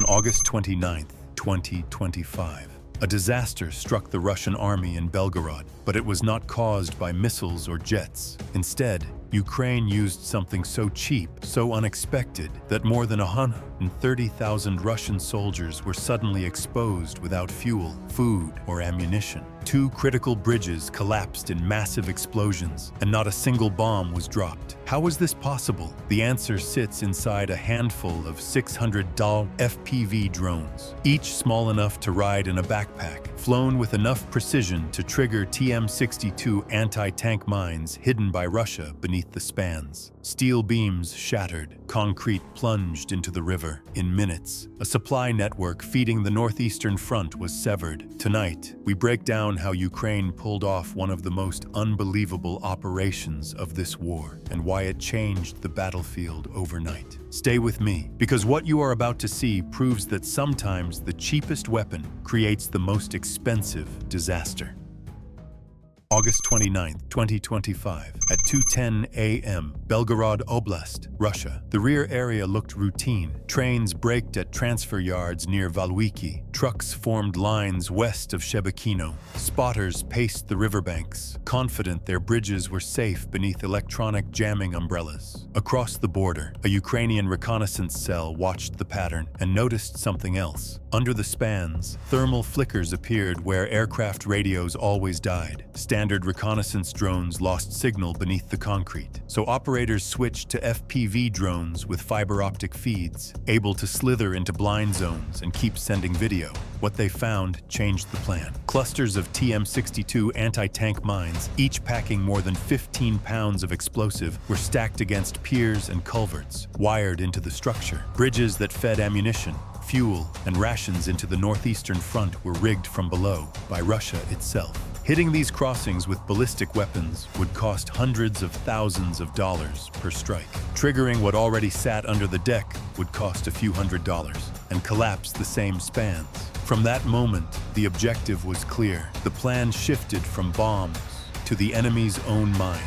August 29, 2025, a disaster struck the Russian army in Belgorod, but it was not caused by missiles or jets. Instead, Ukraine used something so cheap, so unexpected, that more than 130,000 Russian soldiers were suddenly exposed without fuel, food, or ammunition. 2 critical bridges collapsed in massive explosions, and not a single bomb was dropped. How was this possible? The answer sits inside a handful of 600 FPV drones, each small enough to ride in a backpack, flown with enough precision to trigger TM-62 anti-tank mines hidden by Russia beneath the spans. Steel beams shattered, concrete plunged into the river. In minutes, a supply network feeding the northeastern front was severed. Tonight, we break down how Ukraine pulled off one of the most unbelievable operations of this war, and why it changed the battlefield overnight. Stay with me, because what you are about to see proves that sometimes the cheapest weapon creates the most expensive disaster. August 29, 2025, at 2:10 a.m., Belgorod Oblast, Russia. The rear area looked routine. Trains braked at transfer yards near Valwiki. Trucks formed lines west of Shebekino. Spotters paced the riverbanks, confident their bridges were safe beneath electronic jamming umbrellas. Across the border, a Ukrainian reconnaissance cell watched the pattern and noticed something else. Under the spans, thermal flickers appeared where aircraft radios always died. Standard reconnaissance drones lost signal beneath the concrete, so operators switched to FPV drones with fiber optic feeds, able to slither into blind zones and keep sending video. What they found changed the plan. Clusters of TM-62 anti-tank mines, each packing more than 15 pounds of explosive, were stacked against piers and culverts, wired into the structure. Bridges that fed ammunition, fuel, and rations into the northeastern front were rigged from below by Russia itself. Hitting these crossings with ballistic weapons would cost hundreds of thousands of dollars per strike. Triggering what already sat under the deck would cost a few $100s and collapse the same spans. From that moment, the objective was clear. The plan shifted from bombs to the enemy's own mines.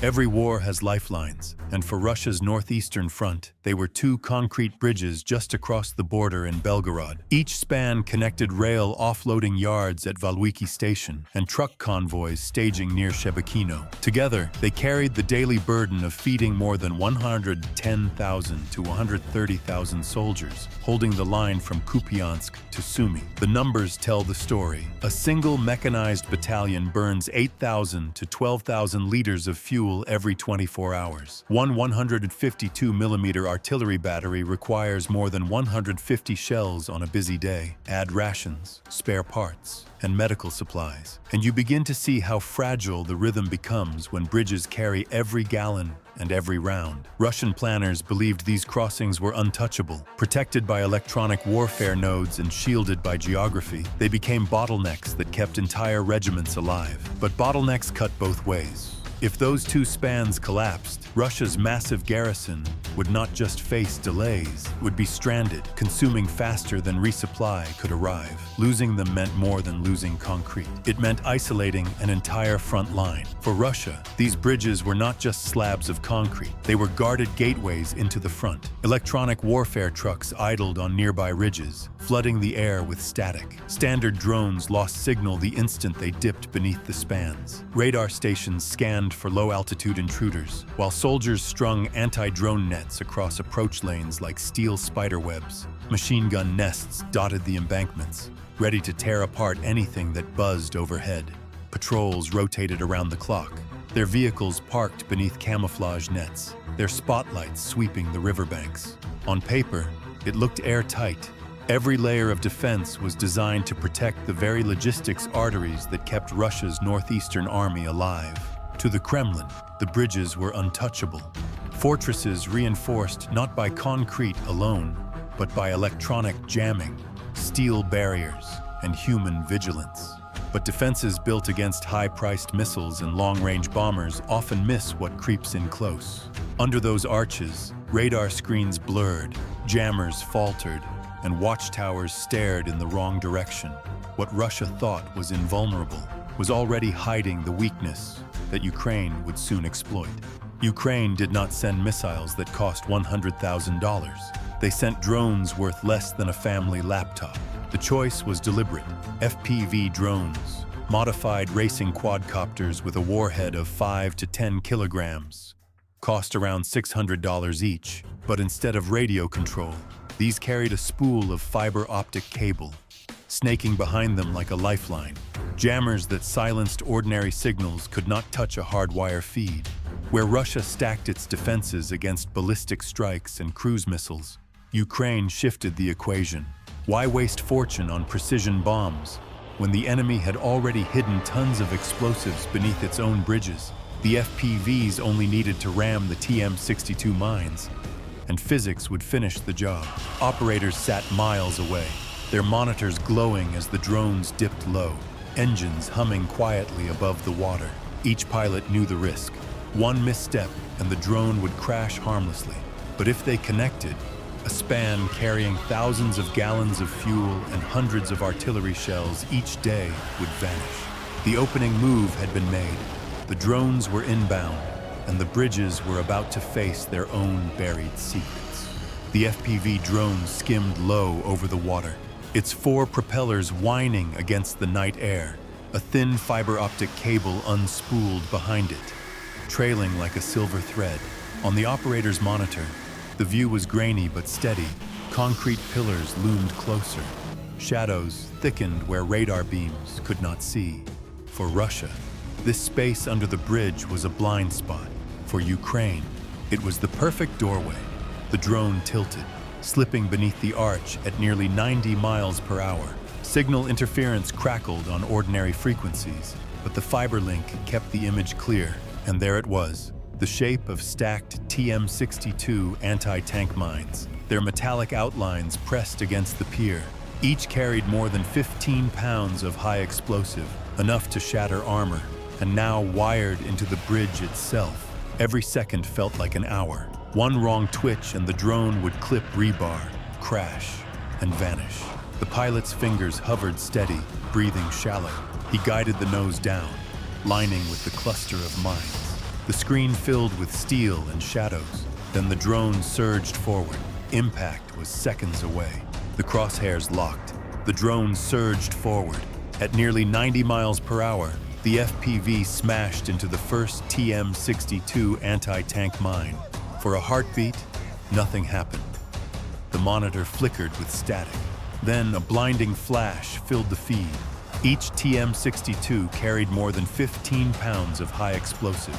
Every war has lifelines, and for Russia's northeastern front, they were 2 concrete bridges just across the border in Belgorod. Each span connected rail offloading yards at Valwiki station and truck convoys staging near Shebekino. Together, they carried the daily burden of feeding more than 110,000 to 130,000 soldiers, holding the line from Kupiansk to Sumy. The numbers tell the story. A single mechanized battalion burns 8,000 to 12,000 liters of fuel every 24 hours. One 152mm artillery battery requires more than 150 shells on a busy day. Add rations, spare parts, and medical supplies, and you begin to see how fragile the rhythm becomes when bridges carry every gallon and every round. Russian planners believed these crossings were untouchable. Protected by electronic warfare nodes and shielded by geography, they became bottlenecks that kept entire regiments alive. But bottlenecks cut both ways. If those 2 spans collapsed, Russia's massive garrison would not just face delays, it would be stranded, consuming faster than resupply could arrive. Losing them meant more than losing concrete. It meant isolating an entire front line. For Russia, these bridges were not just slabs of concrete. They were guarded gateways into the front. Electronic warfare trucks idled on nearby ridges, flooding the air with static. Standard drones lost signal the instant they dipped beneath the spans. Radar stations scanned for low-altitude intruders, while soldiers strung anti-drone nets across approach lanes like steel spiderwebs. Machine gun nests dotted the embankments, ready to tear apart anything that buzzed overhead. Patrols rotated around the clock, their vehicles parked beneath camouflage nets, their spotlights sweeping the riverbanks. On paper, it looked airtight. Every layer of defense was designed to protect the very logistics arteries that kept Russia's northeastern army alive. To the Kremlin, the bridges were untouchable. Fortresses reinforced not by concrete alone, but by electronic jamming, steel barriers, and human vigilance. But defenses built against high-priced missiles and long-range bombers often miss what creeps in close. Under those arches, radar screens blurred, jammers faltered, and watchtowers stared in the wrong direction. What Russia thought was invulnerable was already hiding the weakness that Ukraine would soon exploit. Ukraine did not send missiles that cost $100,000. They sent drones worth less than a family laptop. The choice was deliberate. FPV drones, modified racing quadcopters with a warhead of 5 to 10 kilograms, cost around $600 each. But instead of radio control, these carried a spool of fiber optic cable, snaking behind them like a lifeline. Jammers that silenced ordinary signals could not touch a hardwire feed. Where Russia stacked its defenses against ballistic strikes and cruise missiles, Ukraine shifted the equation. Why waste fortune on precision bombs when the enemy had already hidden tons of explosives beneath its own bridges? The FPVs only needed to ram the TM-62 mines, and physics would finish the job. Operators sat miles away, their monitors glowing as the drones dipped low, engines humming quietly above the water. Each pilot knew the risk. One misstep and the drone would crash harmlessly. But if they connected, a span carrying thousands of gallons of fuel and hundreds of artillery shells each day would vanish. The opening move had been made. The drones were inbound, and the bridges were about to face their own buried secrets. The FPV drone skimmed low over the water, its 4 propellers whining against the night air, a thin fiber optic cable unspooled behind it, trailing like a silver thread. On the operator's monitor, the view was grainy but steady. Concrete pillars loomed closer. Shadows thickened where radar beams could not see. For Russia, this space under the bridge was a blind spot. For Ukraine, it was the perfect doorway. The drone tilted, slipping beneath the arch at nearly 90 miles per hour. Signal interference crackled on ordinary frequencies, but the fiber link kept the image clear. And there it was, the shape of stacked TM-62 anti-tank mines, their metallic outlines pressed against the pier. Each carried more than 15 pounds of high explosive, enough to shatter armor, and now wired into the bridge itself. Every second felt like an hour. One wrong twitch and the drone would clip rebar, crash, and vanish. The pilot's fingers hovered steady, breathing shallow. He guided the nose down, lining with the cluster of mines. The screen filled with steel and shadows. Then the drone surged forward. Impact was seconds away. The crosshairs locked. The drone surged forward. At nearly 90 miles per hour, the FPV smashed into the first TM-62 anti-tank mine. For a heartbeat, nothing happened. The monitor flickered with static. Then a blinding flash filled the feed. Each TM-62 carried more than 15 pounds of high explosive,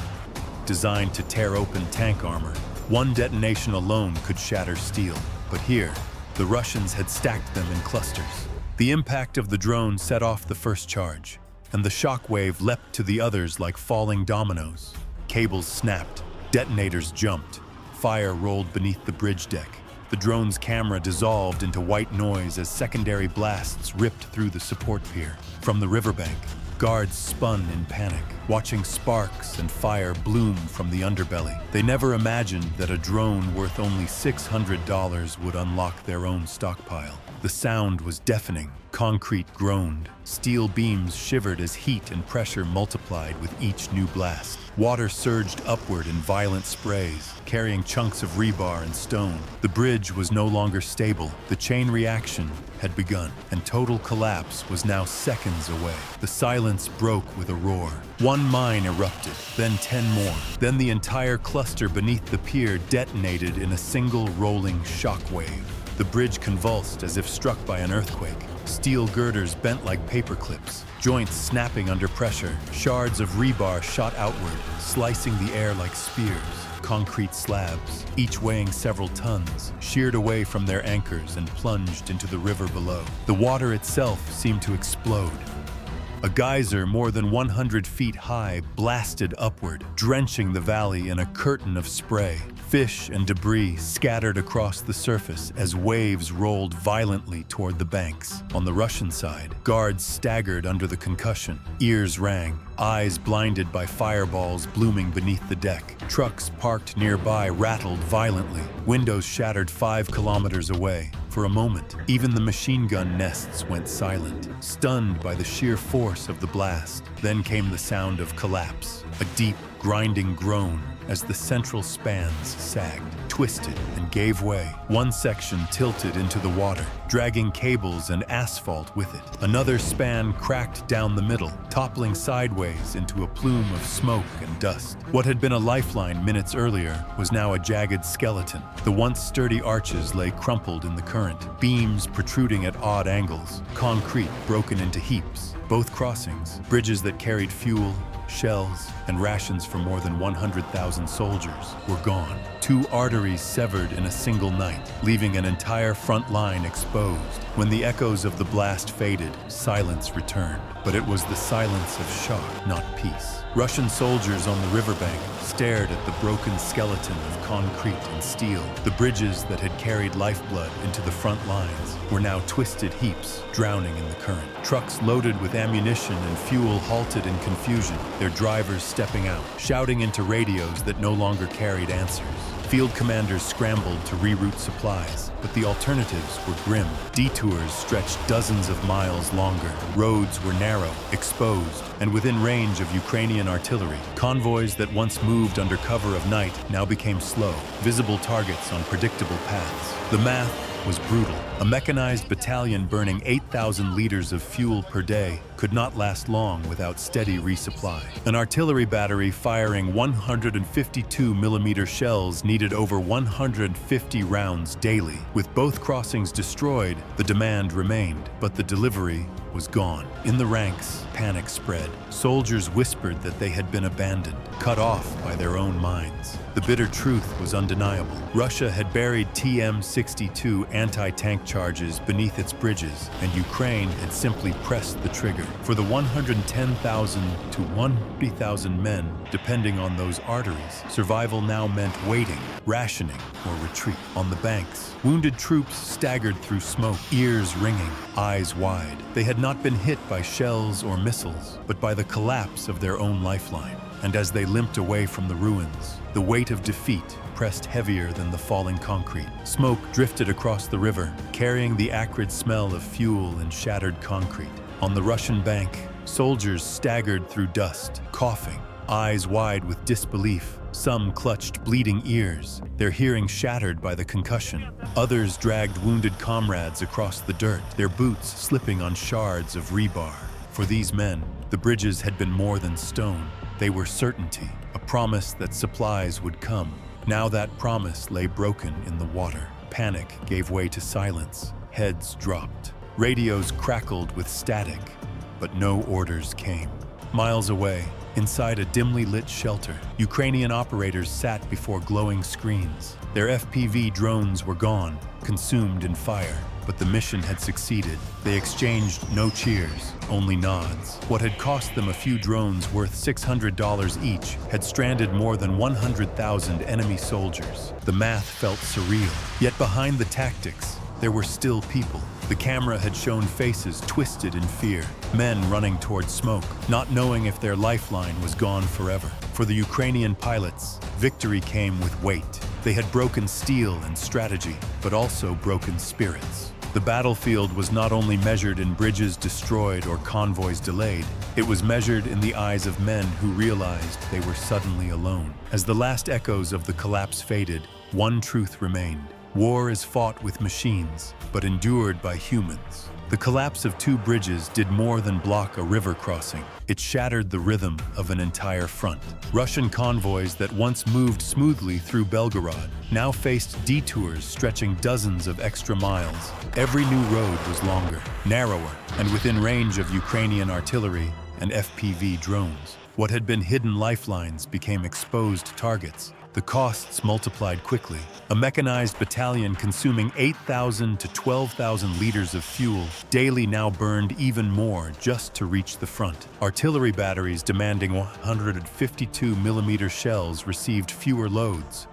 designed to tear open tank armor. One detonation alone could shatter steel. But here, the Russians had stacked them in clusters. The impact of the drone set off the first charge, and the shockwave leapt to the others like falling dominoes. Cables snapped, detonators jumped, fire rolled beneath the bridge deck. The drone's camera dissolved into white noise as secondary blasts ripped through the support pier. From the riverbank, guards spun in panic, watching sparks and fire bloom from the underbelly. They never imagined that a drone worth only $600 would unlock their own stockpile. The sound was deafening. Concrete groaned. Steel beams shivered as heat and pressure multiplied with each new blast. Water surged upward in violent sprays, carrying chunks of rebar and stone. The bridge was no longer stable. The chain reaction had begun, and total collapse was now seconds away. The silence broke with a roar. One mine erupted, then 10 more. Then the entire cluster beneath the pier detonated in a single rolling shockwave. The bridge convulsed as if struck by an earthquake. Steel girders bent like paper clips, joints snapping under pressure. Shards of rebar shot outward, slicing the air like spears. Concrete slabs, each weighing several tons, sheared away from their anchors and plunged into the river below. The water itself seemed to explode. A geyser more than 100 feet high blasted upward, drenching the valley in a curtain of spray. Fish and debris scattered across the surface as waves rolled violently toward the banks. On the Russian side, guards staggered under the concussion. Ears rang, eyes blinded by fireballs blooming beneath the deck. Trucks parked nearby rattled violently. Windows shattered 5 kilometers away. For a moment, even the machine gun nests went silent, stunned by the sheer force of the blast. Then came the sound of collapse, a deep, grinding groan, as the central spans sagged, twisted, and gave way. One section tilted into the water, dragging cables and asphalt with it. Another span cracked down the middle, toppling sideways into a plume of smoke and dust. What had been a lifeline minutes earlier was now a jagged skeleton. The once sturdy arches lay crumpled in the current, beams protruding at odd angles, concrete broken into heaps. Both crossings, bridges that carried fuel, shells, and rations for more than 100,000 soldiers, were gone. Two arteries severed in a single night, leaving an entire front line exposed. When the echoes of the blast faded, silence returned. But it was the silence of shock, not peace. Russian soldiers on the riverbank stared at the broken skeleton of concrete and steel. The bridges that had carried lifeblood into the front lines were now twisted heaps, drowning in the current. Trucks loaded with ammunition and fuel halted in confusion, their drivers stepping out, shouting into radios that no longer carried answers. Field commanders scrambled to reroute supplies, but the alternatives were grim. Detours stretched dozens of miles longer. Roads were narrow, exposed, and within range of Ukrainian artillery. Convoys that once moved under cover of night now became slow, visible targets on predictable paths. The math was brutal. A mechanized battalion burning 8,000 liters of fuel per day could not last long without steady resupply. An artillery battery firing 152mm shells needed over 150 rounds daily. With both crossings destroyed, the demand remained, but the delivery was gone. In the ranks, panic spread. Soldiers whispered that they had been abandoned, cut off by their own minds. The bitter truth was undeniable. Russia had buried TM-62 anti-tank charges beneath its bridges, and Ukraine had simply pressed the trigger. For the 110,000 to 150,000 men, depending on those arteries, survival now meant waiting, rationing, or retreat. On the banks, wounded troops staggered through smoke, ears ringing, eyes wide. They had not been hit by shells or missiles, but by the collapse of their own lifeline. And as they limped away from the ruins, the weight of defeat pressed heavier than the falling concrete. Smoke drifted across the river, carrying the acrid smell of fuel and shattered concrete. On the Russian bank, soldiers staggered through dust, coughing, eyes wide with disbelief. Some clutched bleeding ears, their hearing shattered by the concussion. Others dragged wounded comrades across the dirt, their boots slipping on shards of rebar. For these men, the bridges had been more than stone. They were certainty, a promise that supplies would come. Now that promise lay broken in the water. Panic gave way to silence. Heads dropped. Radios crackled with static, but no orders came. Miles away, inside a dimly lit shelter, Ukrainian operators sat before glowing screens. Their FPV drones were gone, consumed in fire. But the mission had succeeded. They exchanged no cheers, only nods. What had cost them a few drones worth $600 each had stranded more than 100,000 enemy soldiers. The math felt surreal. Yet behind the tactics, there were still people. The camera had shown faces twisted in fear, men running toward smoke, not knowing if their lifeline was gone forever. For the Ukrainian pilots, victory came with weight. They had broken steel and strategy, but also broken spirits. The battlefield was not only measured in bridges destroyed or convoys delayed, it was measured in the eyes of men who realized they were suddenly alone. As the last echoes of the collapse faded, one truth remained. War is fought with machines, but endured by humans. The collapse of two bridges did more than block a river crossing. It shattered the rhythm of an entire front. Russian convoys that once moved smoothly through Belgorod now faced detours stretching dozens of extra miles. Every new road was longer, narrower, and within range of Ukrainian artillery and FPV drones. What had been hidden lifelines became exposed targets. The costs multiplied quickly. A mechanized battalion consuming 8,000 to 12,000 liters of fuel daily now burned even more just to reach the front. Artillery batteries demanding 152mm shells received fewer loads.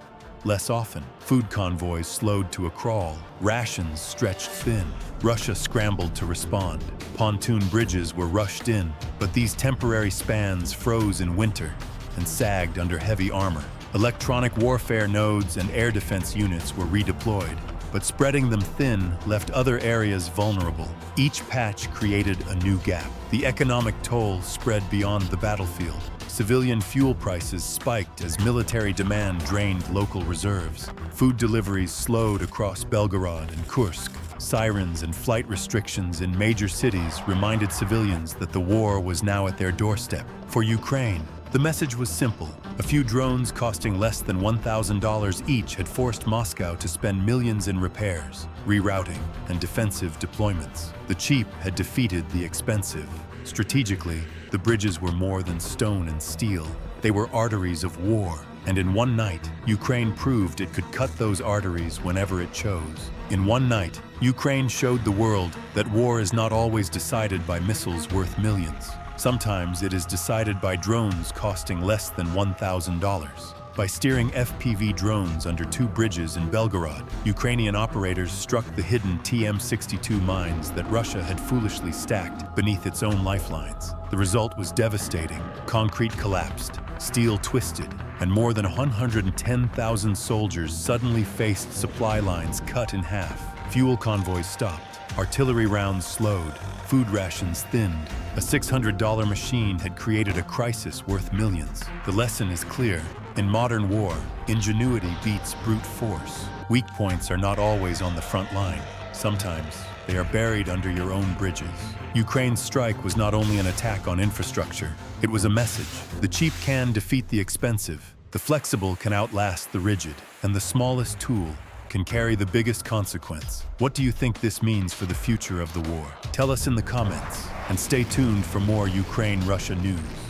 Less often, food convoys slowed to a crawl. Rations stretched thin. Russia scrambled to respond. Pontoon bridges were rushed in, but these temporary spans froze in winter and sagged under heavy armor. Electronic warfare nodes and air defense units were redeployed, but spreading them thin left other areas vulnerable. Each patch created a new gap. The economic toll spread beyond the battlefield. civilian fuel prices spiked as military demand drained local reserves. Food deliveries slowed across Belgorod and Kursk. Sirens and flight restrictions in major cities reminded civilians that the war was now at their doorstep. For Ukraine, the message was simple. A few drones costing less than $1,000 each had forced Moscow to spend millions in repairs, rerouting, and defensive deployments. The cheap had defeated the expensive. Strategically, the bridges were more than stone and steel. They were arteries of war. And in one night, Ukraine proved it could cut those arteries whenever it chose. In one night, Ukraine showed the world that war is not always decided by missiles worth millions. Sometimes it is decided by drones costing less than $1,000. By steering FPV drones under two bridges in Belgorod, Ukrainian operators struck the hidden TM-62 mines that Russia had foolishly stacked beneath its own lifelines. The result was devastating. Concrete collapsed, steel twisted, and more than 110,000 soldiers suddenly faced supply lines cut in half. Fuel convoys stopped, artillery rounds slowed, food rations thinned. A $600 machine had created a crisis worth millions. The lesson is clear. In modern war, ingenuity beats brute force. Weak points are not always on the front line. Sometimes they are buried under your own bridges. Ukraine's strike was not only an attack on infrastructure, it was a message. The cheap can defeat the expensive, the flexible can outlast the rigid, and the smallest tool can carry the biggest consequence. What do you think this means for the future of the war? Tell us in the comments, and stay tuned for more Ukraine-Russia news.